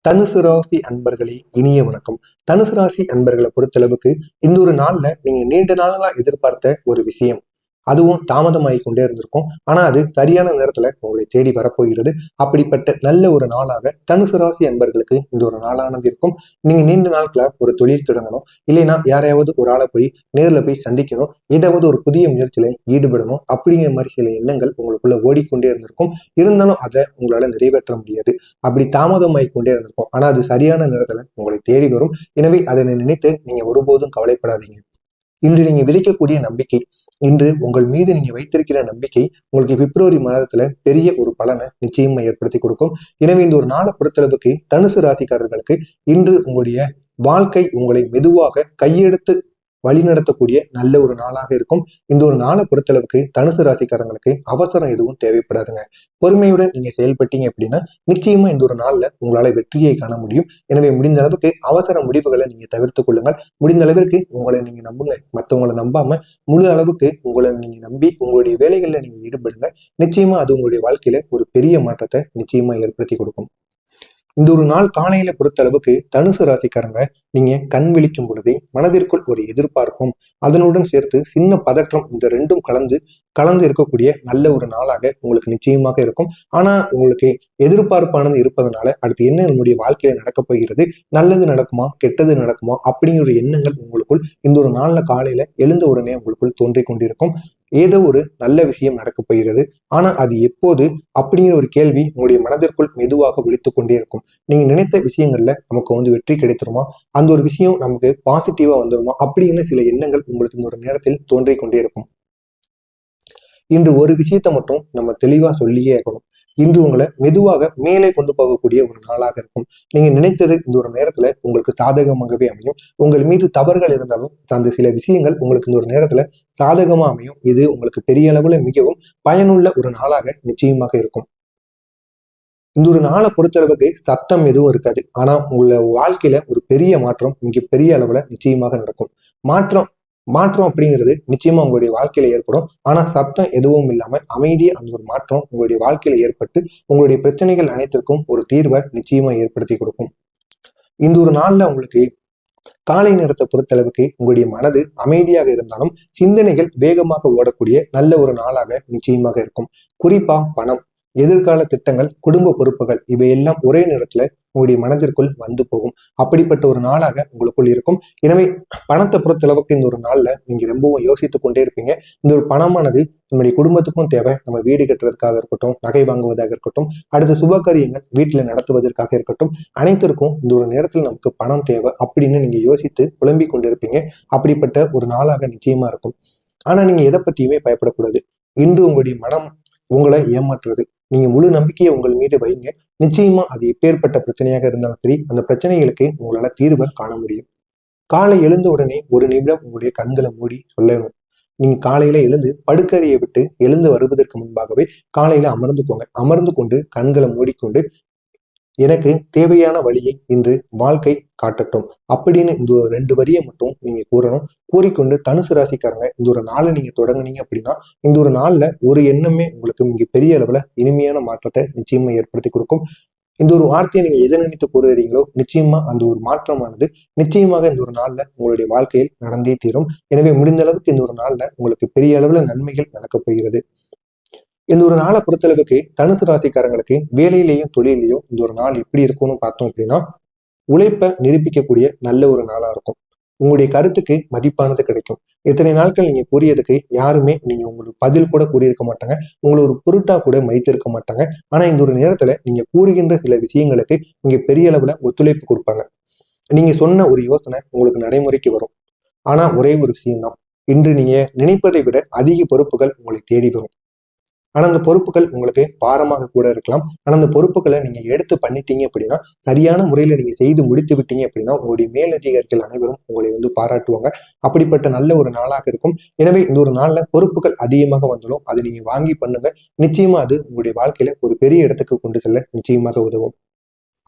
தனுசு ராசி அன்பர்களே, இனிய வணக்கம். தனுசு ராசி அன்பர்களை பொறுத்தளவுக்கு இந்த ஒரு நாள்ல நீங்க நீண்ட நாளா எதிர்பார்த்த ஒரு விஷயம் அதுவும் தாமதமாகி கொண்டே இருந்திருக்கும். ஆனா அது சரியான நேரத்துல உங்களை தேடி வரப்போகிறது. அப்படிப்பட்ட நல்ல ஒரு நாளாக தனுசு ராசி அன்பர்களுக்கு இந்த ஒரு நாளானது இருக்கும். நீங்க நீண்ட நாட்களா ஒரு தொழில் தொடங்கணும், இல்லைன்னா யாரையாவது ஒரு ஆளை போய் நேர்ல போய் சந்திக்கணும், ஏதாவது ஒரு புதிய முயற்சியில ஈடுபடணும் அப்படிங்கிற மாதிரி சில எண்ணங்கள் உங்களுக்குள்ள ஓடிக்கொண்டே இருந்திருக்கும். இருந்தாலும் அதை உங்களால நிறைவேற்ற முடியாது. அப்படி தாமதமாகி கொண்டே இருந்திருக்கும். ஆனா அது சரியான நேரத்துல உங்களை தேடி வரும். எனவே அதை நினைத்து நீங்க ஒருபோதும் கவலைப்படாதீங்க. இன்று நீங்க விதைக்கக்கூடிய நம்பிக்கை, இன்று உங்கள் மீது நீங்க வைத்திருக்கிற நம்பிக்கை உங்களுக்கு பிப்ரவரி மாதத்துல பெரிய ஒரு பலனை நிச்சயமா ஏற்படுத்தி கொடுக்கும். எனவே இந்த ஒரு நாளை பொறுத்தளவுக்கு தனுசு ராசிக்காரர்களுக்கு இன்று உங்களுடைய வாழ்க்கை உங்களை மெதுவாக கையெடுத்து வழிநடத்தக்கூடிய நல்ல ஒரு நாளாக இருக்கும். இந்த ஒரு நாளை பொறுத்தளவுக்கு தனுசு ராசிக்காரங்களுக்கு அவசரம் எதுவும் தேவைப்படாதுங்க. பொறுமையுடன் நீங்க செயல்பட்டீங்க அப்படின்னா நிச்சயமா இந்த ஒரு நாள்ல உங்களால வெற்றியை காண முடியும். எனவே முடிந்த அளவுக்கு அவசர முடிவுகளை நீங்க தவிர்த்து கொள்ளுங்கள். முடிந்த அளவிற்கு உங்களை நீங்க நம்புங்க, மற்றவங்களை நம்பாம முழு அளவுக்கு உங்களை நீங்க நம்பி உங்களுடைய வேலைகள்ல நீங்க ஈடுபடுங்க. நிச்சயமா அது உங்களுடைய வாழ்க்கையில ஒரு பெரிய மாற்றத்தை நிச்சயமா ஏற்படுத்தி கொடுக்கும். இந்த ஒரு நாள் காலையில பொறுத்த அளவுக்கு தனுசு ராசிக்காரங்க நீங்க கண் விழிக்கும் பொழுதே மனதிற்குள் ஒரு எதிர்பார்ப்பும் அதனுடன் சேர்த்து சின்ன பதற்றம் இந்த ரெண்டும் கலந்து இருக்கக்கூடிய நல்ல ஒரு நாளாக உங்களுக்கு நிச்சயமாக இருக்கும். ஆனா உங்களுக்கு எதிர்பார்ப்பானது இருப்பதனால அடுத்து என்ன நம்முடைய வாழ்க்கையில நடக்கப் போகிறது, நல்லது நடக்குமா கெட்டது நடக்குமா அப்படிங்கிற ஒரு எண்ணங்கள் உங்களுக்குள் இந்த ஒரு நாள்ல காலையில எழுந்த உடனே உங்களுக்குள் தோன்றிக் கொண்டிருக்கும். ஏதோ ஒரு நல்ல விஷயம் நடக்கப் போகிறது, ஆனா அது எப்போது அப்படிங்கிற ஒரு கேள்வி உங்களுடைய மனதிற்குள் மெதுவாக விழித்துக் கொண்டே இருக்கும். நீங்க நினைத்த விஷயங்கள்ல நமக்கு வெற்றி கிடைத்துருமா, அந்த ஒரு விஷயம் நமக்கு பாசிட்டிவா வந்துருமா அப்படின்னு சில எண்ணங்கள் உங்களுக்கு இந்த ஒரு நேரத்தில் தோன்றிக் கொண்டே இருக்கும். இன்று ஒரு விஷயத்த மட்டும் நம்ம தெளிவா சொல்லியே இருக்கணும். இன்று உங்களை மெதுவாக மேலே கொண்டு போகக்கூடிய ஒரு நாளாக இருக்கும். நீங்க நினைத்தது இந்த ஒரு நேரத்துல உங்களுக்கு சாதகமாகவே அமையும். உங்கள் மீது தவறுகள் இருந்தாலும் அந்த சில விஷயங்கள் உங்களுக்கு இந்த ஒரு நேரத்துல சாதகமா அமையும். இது உங்களுக்கு பெரிய அளவுல மிகவும் பயனுள்ள ஒரு நாளாக நிச்சயமாக இருக்கும். இந்த ஒரு நாளை பொறுத்தளவுக்கு சத்தம் எதுவும் இருக்காது. ஆனா உங்களோட வாழ்க்கையில ஒரு பெரிய மாற்றம் மிக பெரிய அளவுல நிச்சயமாக நடக்கும். மாற்றம் மாற்றம் அப்படிங்கிறது நிச்சயமா உங்களுடைய வாழ்க்கையில ஏற்படும். ஆனா சத்தம் எதுவும் இல்லாம அமைதியா அந்த ஒரு மாற்றம் உங்களுடைய வாழ்க்கையில ஏற்பட்டு உங்களுடைய பிரச்சனைகள் அனைத்திற்கும் ஒரு தீர்வை நிச்சயமா ஏற்படுத்தி கொடுக்கும். இந்த ஒரு நாள்ல உங்களுக்கு காலை நேரத்தை பொறுத்தளவுக்கு உங்களுடைய மனது அமைதியாக இருந்தாலும் சிந்தனைகள் வேகமாக ஓடக்கூடிய நல்ல ஒரு நாளாக நிச்சயமாக இருக்கும். குறிப்பா பணம், எதிர்கால திட்டங்கள், குடும்ப பொறுப்புகள் இவையெல்லாம் ஒரே நேரத்துல உங்களுடைய மனதிற்குள் வந்து போகும். அப்படிப்பட்ட ஒரு நாளாக உங்களுக்குள் இருக்கும். எனவே பணத்தை பொறுத்தளவுக்கு இந்த ஒரு நாள்ல நீங்க ரொம்பவும் யோசித்துக் கொண்டே இருப்பீங்க. இந்த ஒரு பணமானது நம்முடைய குடும்பத்துக்கும் தேவை. நம்ம வீடு கட்டுறதுக்காக இருக்கட்டும், நகை வாங்குவதாக இருக்கட்டும், அடுத்த சுபகாரியங்கள் வீட்டுல நடத்துவதற்காக இருக்கட்டும், அனைத்திற்கும் இந்த ஒரு நேரத்துல நமக்கு பணம் தேவை அப்படின்னு நீங்க யோசித்து புலம்பிக் கொண்டிருப்பீங்க. அப்படிப்பட்ட ஒரு நாளாக நிச்சயமா இருக்கும். ஆனா நீங்க எதை பத்தியுமே பயப்படக்கூடாது. இன்று உங்களுடைய மனம் உங்களை ஏமாற்றுறது. நீங்க முழு நம்பிக்கையை உங்கள் மீது வைங்க. நிச்சயமா அது எப்பேற்பட்ட பிரச்சனையாக இருந்தாலும் சரி, அந்த பிரச்சனைகளுக்கு உங்களால தீர்வை காண முடியும். காலை எழுந்த உடனே ஒரு நிமிடம் உங்களுடைய கண்களை மூடி சொல்லணும். நீங்க காலையில எழுந்து படுக்கறையை விட்டு எழுந்து வருவதற்கு முன்பாகவே காலையில அமர்ந்துக்கோங்க. அமர்ந்து கொண்டு கண்களை மூடிக்கொண்டு எனக்கு தேவையான வழியை இன்று வாழ்க்கை காட்டட்டும் அப்படின்னு இந்த ஒரு 2 வரியை மட்டும் நீங்க கூறணும். கூறிக்கொண்டு தனுசு ராசிக்காரங்க இந்த ஒரு நாளை நீங்க தொடங்குனீங்க அப்படின்னா இந்த ஒரு நாள்ல ஒரு எண்ணமே உங்களுக்கு மிக பெரிய அளவுல இனிமையான மாற்றத்தை நிச்சயமா ஏற்படுத்தி கொடுக்கும். இந்த ஒரு வார்த்தையை நீங்க எதை நினைத்து கூறுகிறீங்களோ நிச்சயமா அந்த ஒரு மாற்றமானது நிச்சயமாக இந்த ஒரு நாள்ல உங்களுடைய வாழ்க்கையில் நடந்தே தீரும். எனவே முடிந்த அளவுக்கு இந்த ஒரு நாள்ல உங்களுக்கு பெரிய அளவுல நன்மைகள் நடக்கப் போகிறது. இந்த ஒரு நாளை பொறுத்தளவுக்கு தனுசு ராசிக்காரங்களுக்கு வேலையிலையும் தொழிலையும் இந்த ஒரு நாள் எப்படி இருக்கும்னு பார்த்தோம் அப்படின்னா உழைப்பை நிரூபிக்கக்கூடிய நல்ல ஒரு நாளா இருக்கும். உங்களுடைய கருத்துக்கு மதிப்பானது கிடைக்கும். இத்தனை நாட்கள் நீங்க கூறியதுக்கு யாருமே நீங்க உங்களுக்கு பதில் கூட கூறியிருக்க மாட்டாங்க, உங்களை ஒரு பொருட்டா கூட மதித்திருக்க மாட்டாங்க. ஆனா இந்த ஒரு நேரத்துல நீங்க கூறுகின்ற சில விஷயங்களுக்கு நீங்க பெரிய அளவுல ஒத்துழைப்பு கொடுப்பாங்க. நீங்க சொன்ன ஒரு யோசனை உங்களுக்கு நடைமுறைக்கு வரும். ஆனா ஒரே ஒரு விஷயம்தான், இன்று நீங்க நினைப்பதை விட அதிக பொறுப்புகள் உங்களை தேடி வரும். ஆனா அந்த பொறுப்புகள் உங்களுக்கு பாரமாக கூட இருக்கலாம். ஆனா அந்த பொறுப்புகளை நீங்க எடுத்து பண்ணிட்டீங்க அப்படின்னா, சரியான முறையில நீங்க செய்து முடித்து விட்டீங்க அப்படின்னா உங்களுடைய மேலதிகாரிகள் அனைவரும் உங்களை பாராட்டுவாங்க. அப்படிப்பட்ட நல்ல ஒரு நாளாக இருக்கும். எனவே இந்த ஒரு நாள்ல பொறுப்புகள் அதிகமாக வந்தாலும் அதை நீங்க வாங்கி பண்ணுங்க. நிச்சயமா அது உங்களுடைய வாழ்க்கையில ஒரு பெரிய இடத்துக்கு கொண்டு செல்ல நிச்சயமாக உதவும்.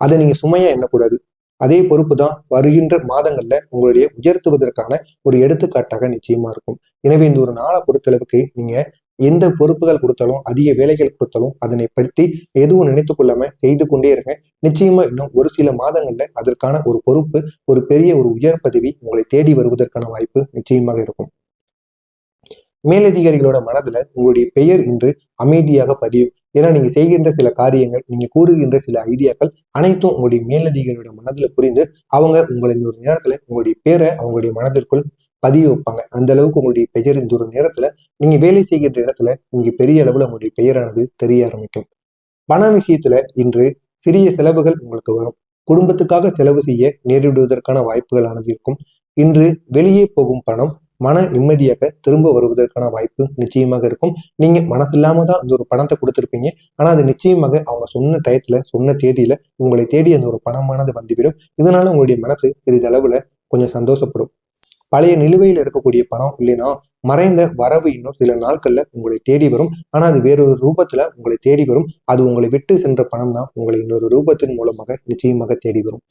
அதை நீங்க சுமையா எண்ணக்கூடாது. அதே பொறுப்பு தான் வருகின்ற மாதங்கள்ல உங்களுடைய உயர்த்துவதற்கான ஒரு எடுத்துக்காட்டாக நிச்சயமா இருக்கும். எனவே இந்த ஒரு நாளை பொறுத்தளவுக்கு நீங்க எந்த பொறுப்புகள் கொடுத்தாலும் அதிக வேலைகள் கொடுத்தாலும் அதனை பற்றி எதுவும் நினைத்து கொள்ளாம செய்து கொண்டே இருங்க. நிச்சயமா இன்னும் ஒரு சில மாதங்கள்ல அதற்கான ஒரு பொறுப்பு, ஒரு பெரிய ஒரு உயர் பதவி உங்களை தேடி வருவதற்கான வாய்ப்பு நிச்சயமாக இருக்கும். மேலதிகாரிகளோட மனதுல உங்களுடைய பெயர் இன்று அமைதியாக பதியும். ஏன்னா நீங்க செய்கின்ற சில காரியங்கள், நீங்க கூறுகின்ற சில ஐடியாக்கள் அனைத்தும் உங்களுடைய மேலதிகாரியோட மனதுல புரிந்து அவங்க உங்களை இந்த ஒரு நேரத்துல உங்களுடைய பேரை அவங்களுடைய மனதிற்குள் பதிய வைப்பாங்க. அந்த அளவுக்கு உங்களுடைய பெயர் இந்த ஒரு நேரத்துல நீங்க வேலை செய்கின்ற இடத்துல இங்க பெரிய அளவுல உங்களுடைய பெயரானது தெரிய ஆரம்பிக்கும். பண விஷயத்துல இன்று சிறிய செலவுகள் உங்களுக்கு வரும். குடும்பத்துக்காக செலவு செய்ய நேரிடுவதற்கான வாய்ப்புகளானது இருக்கும். இன்று வெளியே போகும் பணம் மன நிம்மதியாக திரும்ப வருவதற்கான வாய்ப்பு நிச்சயமாக இருக்கும். நீங்க மனசு இல்லாம தான் அந்த ஒரு பணத்தை கொடுத்துருப்பீங்க. ஆனா அது நிச்சயமாக அவங்க சொன்ன டயத்துல, சொன்ன தேதியில உங்களை தேடி அந்த ஒரு பணமானது வந்துவிடும். இதனால உங்களுடைய மனசு சிறிதளவுல கொஞ்சம் சந்தோஷப்படும். பழைய நிலுவையில் இருக்கக்கூடிய பணம் இல்லைன்னா மறைந்த வரவு இன்னும் சில நாட்கள்ல உங்களை தேடி வரும். ஆனா அது வேறொரு ரூபத்துல உங்களை தேடி வரும். அது உங்களை விட்டு சென்ற பணம் தான் உங்களை இன்னொரு ரூபத்தின் மூலமாக நிச்சயமாக தேடி வரும்.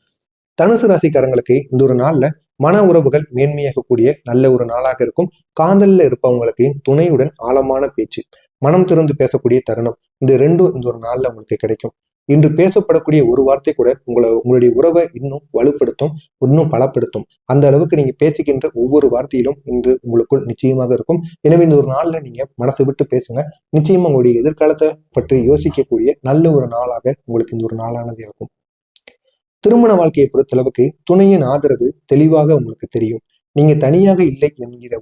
தனுசு ராசிக்காரங்களுக்கு இந்த ஒரு நாள்ல மன உறவுகள் மேன்மையாகக்கூடிய நல்ல ஒரு நாளாக இருக்கும். காதல்ல இருப்பவங்களுக்கு துணையுடன் ஆழமான பேச்சு, மனம் திறந்து பேசக்கூடிய தருணம், இந்த ரெண்டும் இந்த ஒரு நாள்ல உங்களுக்கு கிடைக்கும். இன்று பேசப்படக்கூடிய ஒரு வார்த்தை கூட உங்களுடைய உறவை இன்னும் வலுப்படுத்தும், இன்னும் பலப்படுத்தும். அந்த அளவுக்கு நீங்க பேசுகின்ற ஒவ்வொரு வார்த்தையிலும் இன்று உங்களுக்குள் நிச்சயமாக இருக்கும். எனவே இந்த ஒரு நாள்ல நீங்க மனசு விட்டு பேசுங்க. நிச்சயமா உங்களுடைய எதிர்காலத்தை பற்றி யோசிக்கக்கூடிய நல்ல ஒரு நாளாக உங்களுக்கு இந்த ஒரு நாளானது இருக்கும். திருமண வாழ்க்கையை பொறுத்தளவுக்கு துணையின் ஆதரவு தெளிவாக உங்களுக்கு தெரியும். நீங்க தனியாக இல்லை என்கிற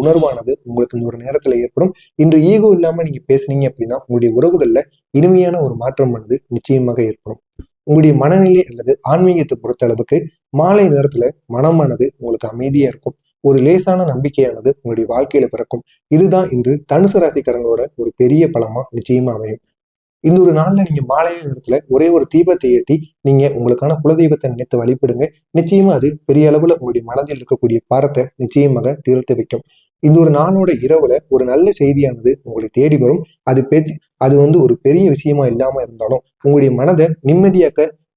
உணர்வானது உங்களுக்கு இந்த ஒரு நேரத்துல ஏற்படும். இன்று ஈகோ இல்லாம நீங்க பேசுனீங்க அப்படின்னா உங்களுடைய உறவுகள்ல இனிமையான ஒரு மாற்றமானது நிச்சயமாக ஏற்படும். உங்களுடைய மனநிலை அல்லது ஆன்மீகத்தை பொறுத்த அளவுக்கு மாலை நேரத்துல மனமானது உங்களுக்கு அமைதியா இருக்கும். ஒரு லேசான நம்பிக்கையானது உங்களுடைய வாழ்க்கையில பிறக்கும். இதுதான் இன்று தனுசு ராசிக்காரங்களோட ஒரு பெரிய பலமா நிச்சயமா அமையும். இந்த ஒரு நாள்ல நீங்க மாலை நேரத்துல ஒரே ஒரு தீபத்தை ஏற்றி நீங்க உங்களுக்கான குலதெய்வத்தை நினைத்து வழிபடுங்க. நிச்சயமா அது பெரிய அளவுல உங்களுடைய மனதில் இருக்கக்கூடிய பாரத்தை நிச்சயமாக தீர்த்து வைக்கும். இந்த ஒரு நாளோட இரவுல ஒரு நல்ல செய்தியானது உங்களை தேடி வரும். அது ஒரு பெரிய விஷயமா இல்லாம இருந்தாலும் உங்களுடைய மனதை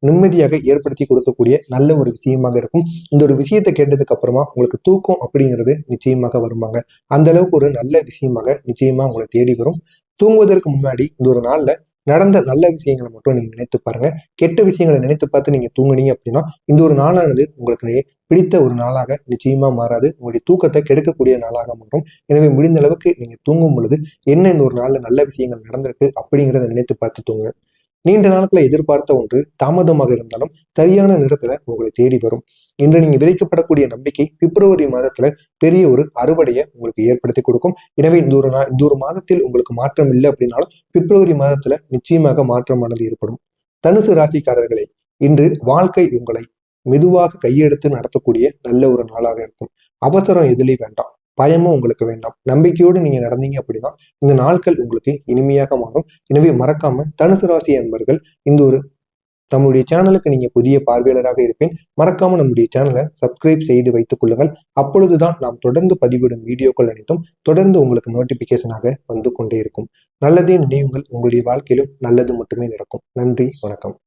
நிம்மதியாக ஏற்படுத்தி கொடுக்கக்கூடிய நல்ல ஒரு விஷயமாக இருக்கும். இந்த ஒரு விஷயத்தை கேட்டதுக்கு அப்புறமா உங்களுக்கு தூக்கம் அப்படிங்கிறது நிச்சயமாக வருவாங்க. அந்த அளவுக்கு ஒரு நல்ல விஷயமாக நிச்சயமா உங்களை தேடி வரும். தூங்குவதற்கு முன்னாடி இந்த ஒரு நாள்ல நடந்த நல்ல விஷயங்களை மட்டும் நீங்க நினைத்து பாருங்க. கெட்ட விஷயங்களை நினைத்து பார்த்து நீங்க தூங்குனீங்க அப்படின்னா இந்த ஒரு நாளானது உங்களுக்கு பிடித்த ஒரு நாளாக நிச்சயமா மாறாது. உங்களுடைய தூக்கத்தை கெடுக்கக்கூடிய நாளாக மாறும். எனவே முடிந்த அளவுக்கு நீங்க தூங்கும் பொழுது என்ன இந்த ஒரு நாள்ல நல்ல விஷயங்கள் நடந்திருக்கு அப்படிங்கிறத நினைத்து பார்த்து தூங்க. நீண்ட நாட்களை எதிர்பார்த்த ஒன்று தாமதமாக இருந்தாலும் சரியான நேரத்துல உங்களை தேடி வரும். இன்று நீங்க விதைக்கப்படக்கூடிய நம்பிக்கை பிப்ரவரி மாதத்துல பெரிய ஒரு அறுவடையை உங்களுக்கு ஏற்படுத்தி கொடுக்கும். எனவே இந்த ஒரு மாதத்தில் உங்களுக்கு மாற்றம் இல்லை அப்படின்னாலும் பிப்ரவரி மாதத்துல நிச்சயமாக மாற்றமானது ஏற்படும். தனுசு ராசிக்காரர்களை இன்று வாழ்க்கை உங்களை மெதுவாக கையெடுத்து நடத்தக்கூடிய நல்ல ஒரு நாளாக இருக்கும். அவசரம் எதுலையும் வேண்டாம், பயமும் உங்களுக்கு வேண்டாம். நம்பிக்கையோடு நீங்க நடந்தீங்க அப்படின்னா இந்த நாட்கள் உங்களுக்கு இனிமையாக மாறும். எனவே மறக்காம தனுசு ராசி அன்பர்கள் இந்த ஒரு நம்முடைய சேனலுக்கு நீங்க புதிய பார்வையாளராக இருப்பேன். மறக்காம நம்முடைய சேனலை சப்ஸ்கிரைப் செய்து வைத்துக் கொள்ளுங்கள். அப்பொழுதுதான் நாம் தொடர்ந்து பதிவிடும் வீடியோக்கள் அனைத்தும் தொடர்ந்து உங்களுக்கு நோட்டிபிகேஷனாக வந்து கொண்டே இருக்கும். நல்லதே நினைவுங்கள், உங்களுடைய வாழ்க்கையிலும் நல்லது மட்டுமே நடக்கும். நன்றி, வணக்கம்.